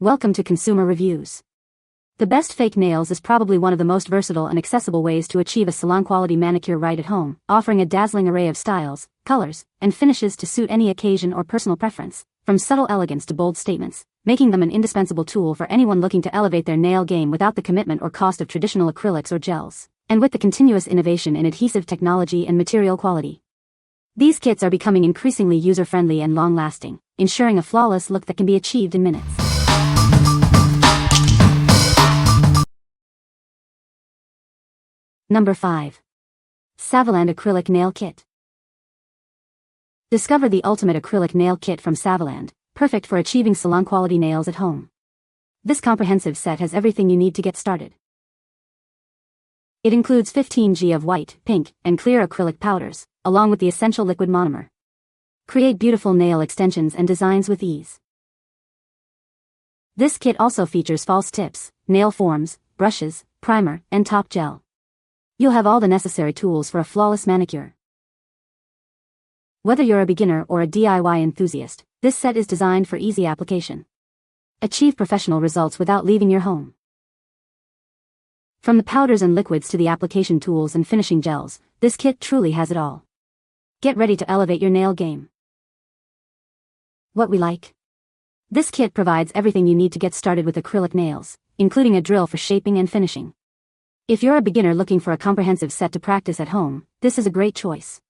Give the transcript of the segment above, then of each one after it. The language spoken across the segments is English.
Welcome to Consumer Reviews. The best fake nails is probably one of the most versatile and accessible ways to achieve a salon-quality manicure right at home, offering a dazzling array of styles, colors, and finishes to suit any occasion or personal preference, from subtle elegance to bold statements, making them an indispensable tool for anyone looking to elevate their nail game without the commitment or cost of traditional acrylics or gels, and with the continuous innovation in adhesive technology and material quality. These kits are becoming increasingly user-friendly and long-lasting, ensuring a flawless look that can be achieved in minutes. Number 5. Saviland Acrylic Nail Kit. Discover the ultimate acrylic nail kit from Saviland, perfect for achieving salon-quality nails at home. This comprehensive set has everything you need to get started. It includes 15G of white, pink, and clear acrylic powders, along with the essential liquid monomer. Create beautiful nail extensions and designs with ease. This kit also features false tips, nail forms, brushes, primer, and top gel. You'll have all the necessary tools for a flawless manicure. Whether you're a beginner or a DIY enthusiast, this set is designed for easy application. Achieve professional results without leaving your home. From the powders and liquids to the application tools and finishing gels, this kit truly has it all. Get ready to elevate your nail game. What we like. This kit provides everything you need to get started with acrylic nails, including a drill for shaping and finishing. If you're a beginner looking for a comprehensive set to practice at home, this is a great choice.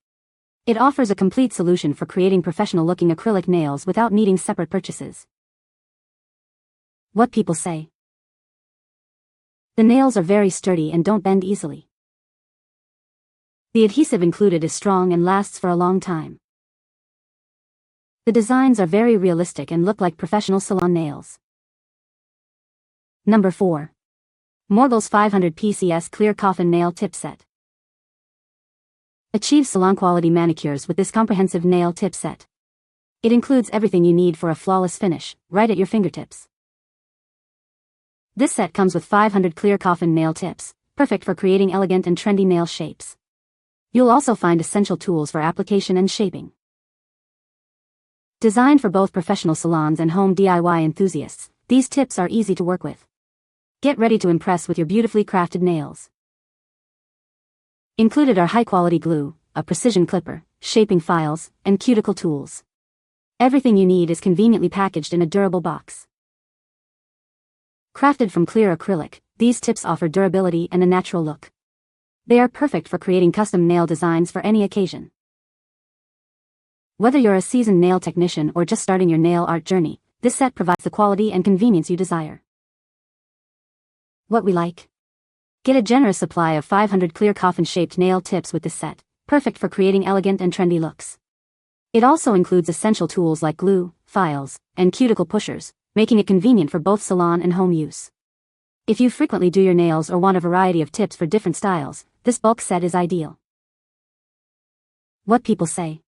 It offers a complete solution for creating professional-looking acrylic nails without needing separate purchases. What people say. The nails are very sturdy and don't bend easily. The adhesive included is strong and lasts for a long time. The designs are very realistic and look like professional salon nails. Number 4. MORGLES 500 PCS Clear Coffin Nail Tip Set. Achieve salon-quality manicures with this comprehensive nail tip set. It includes everything you need for a flawless finish, right at your fingertips. This set comes with 500 clear coffin nail tips, perfect for creating elegant and trendy nail shapes. You'll also find essential tools for application and shaping. Designed for both professional salons and home DIY enthusiasts, these tips are easy to work with. Get ready to impress with your beautifully crafted nails. Included are high-quality glue, a precision clipper, shaping files, and cuticle tools. Everything you need is conveniently packaged in a durable box. Crafted from clear acrylic, these tips offer durability and a natural look. They are perfect for creating custom nail designs for any occasion. Whether you're a seasoned nail technician or just starting your nail art journey, this set provides the quality and convenience you desire. What we like. Get a generous supply of 500 clear coffin-shaped nail tips with this set, perfect for creating elegant and trendy looks. It also includes essential tools like glue, files, and cuticle pushers, making it convenient for both salon and home use. If you frequently do your nails or want a variety of tips for different styles, this bulk set is ideal. What people say.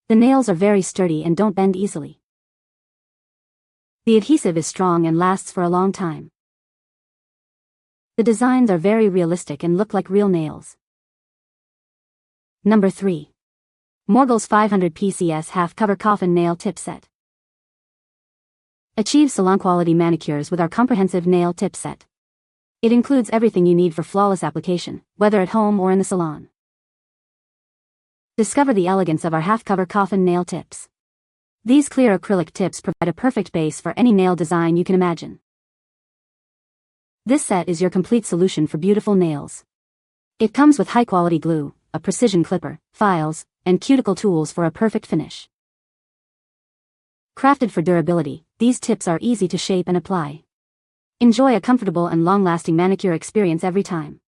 The nails are very sturdy and don't bend easily. The adhesive is strong and lasts for a long time. The designs are very realistic and look like real nails. Number 3. MORGLES 500 PCS Half-Cover Coffin Nail Tip Set. Achieve salon-quality manicures with our comprehensive nail tip set. It includes everything you need for flawless application, whether at home or in the salon. Discover the elegance of our half-cover coffin nail tips. These clear acrylic tips provide a perfect base for any nail design you can imagine. This set is your complete solution for beautiful nails. It comes with high-quality glue, a precision clipper, files, and cuticle tools for a perfect finish. Crafted for durability, these tips are easy to shape and apply. Enjoy a comfortable and long-lasting manicure experience every time.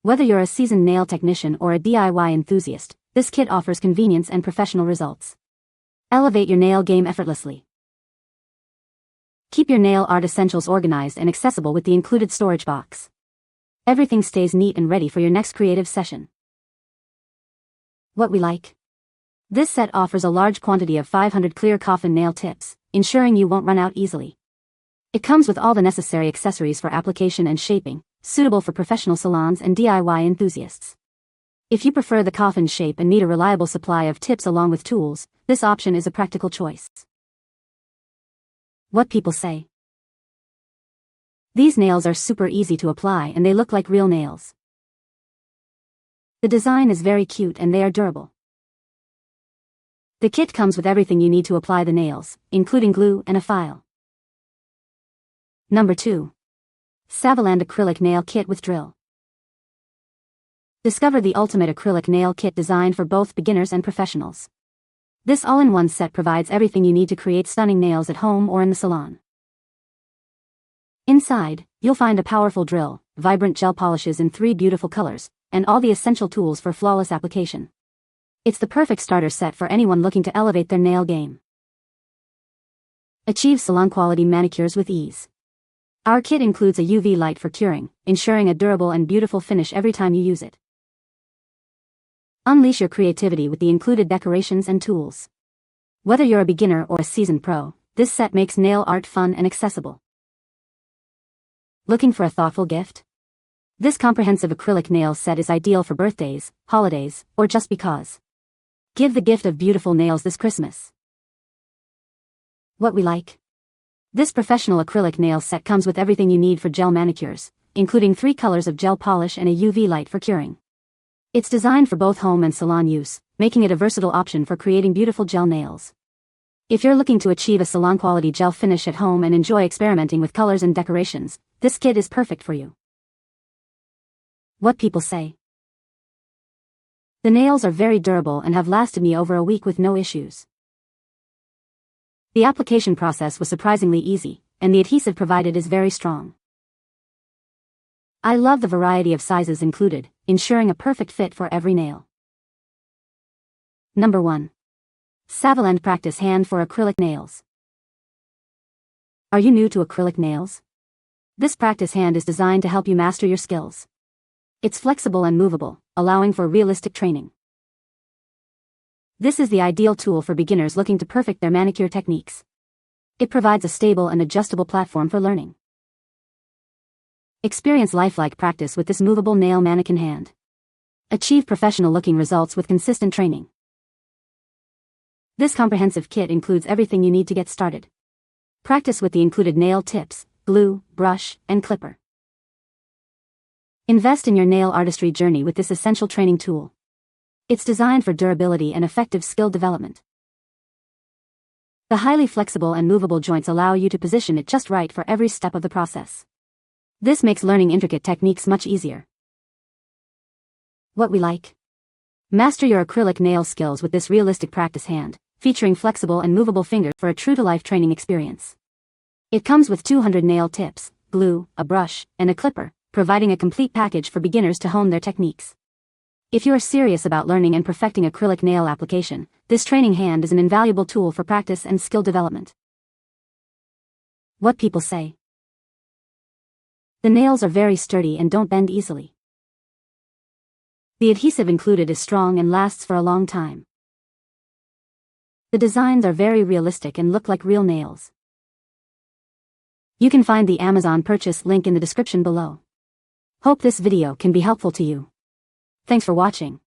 Whether you're a seasoned nail technician or a DIY enthusiast, this kit offers convenience and professional results. Elevate your nail game effortlessly. Keep your nail art essentials organized and accessible with the included storage box. Everything stays neat and ready for your next creative session. What we like. This set offers a large quantity of 500 clear coffin nail tips, ensuring you won't run out easily. It comes with all the necessary accessories for application and shaping, suitable for professional salons and DIY enthusiasts. If you prefer the coffin shape and need a reliable supply of tips along with tools, this option is a practical choice. What people say. These nails are super easy to apply and they look like real nails. The design is very cute and they are durable. The kit comes with everything you need to apply the nails, including glue and a file. Number 2. Saviland Acrylic Nail Kit with Drill. Discover the ultimate acrylic nail kit designed for both beginners and professionals. This all-in-one set provides everything you need to create stunning nails at home or in the salon. Inside, you'll find a powerful drill, vibrant gel polishes in 3 beautiful colors, and all the essential tools for flawless application. It's the perfect starter set for anyone looking to elevate their nail game. Achieve salon-quality manicures with ease. Our kit includes a UV light for curing, ensuring a durable and beautiful finish every time you use it. Unleash your creativity with the included decorations and tools. Whether you're a beginner or a seasoned pro, this set makes nail art fun and accessible. Looking for a thoughtful gift? This comprehensive acrylic nail set is ideal for birthdays, holidays, or just because. Give the gift of beautiful nails this Christmas. What we like. This professional acrylic nail set comes with everything you need for gel manicures, including 3 colors of gel polish and a UV light for curing. It's designed for both home and salon use, making it a versatile option for creating beautiful gel nails. If you're looking to achieve a salon-quality gel finish at home and enjoy experimenting with colors and decorations, this kit is perfect for you. What people say. The nails are very durable and have lasted me over a week with no issues. The application process was surprisingly easy, and the adhesive provided is very strong. I love the variety of sizes included, ensuring a perfect fit for every nail. Number 1. Saviland Practice Hand for Acrylic Nails. Are you new to acrylic nails? This practice hand is designed to help you master your skills. It's flexible and movable, allowing for realistic training. This is the ideal tool for beginners looking to perfect their manicure techniques. It provides a stable and adjustable platform for learning. Experience lifelike practice with this movable nail mannequin hand. Achieve professional-looking results with consistent training. This comprehensive kit includes everything you need to get started. Practice with the included nail tips, glue, brush, and clipper. Invest in your nail artistry journey with this essential training tool. It's designed for durability and effective skill development. The highly flexible and movable joints allow you to position it just right for every step of the process. This makes learning intricate techniques much easier. What we like. Master your acrylic nail skills with this realistic practice hand, featuring flexible and movable fingers for a true-to-life training experience. It comes with 200 nail tips, glue, a brush, and a clipper, providing a complete package for beginners to hone their techniques. If you are serious about learning and perfecting acrylic nail application, this training hand is an invaluable tool for practice and skill development. What people say. The nails are very sturdy and don't bend easily. The adhesive included is strong and lasts for a long time. The designs are very realistic and look like real nails. You can find the Amazon purchase link in the description below. Hope this video can be helpful to you. Thanks for watching.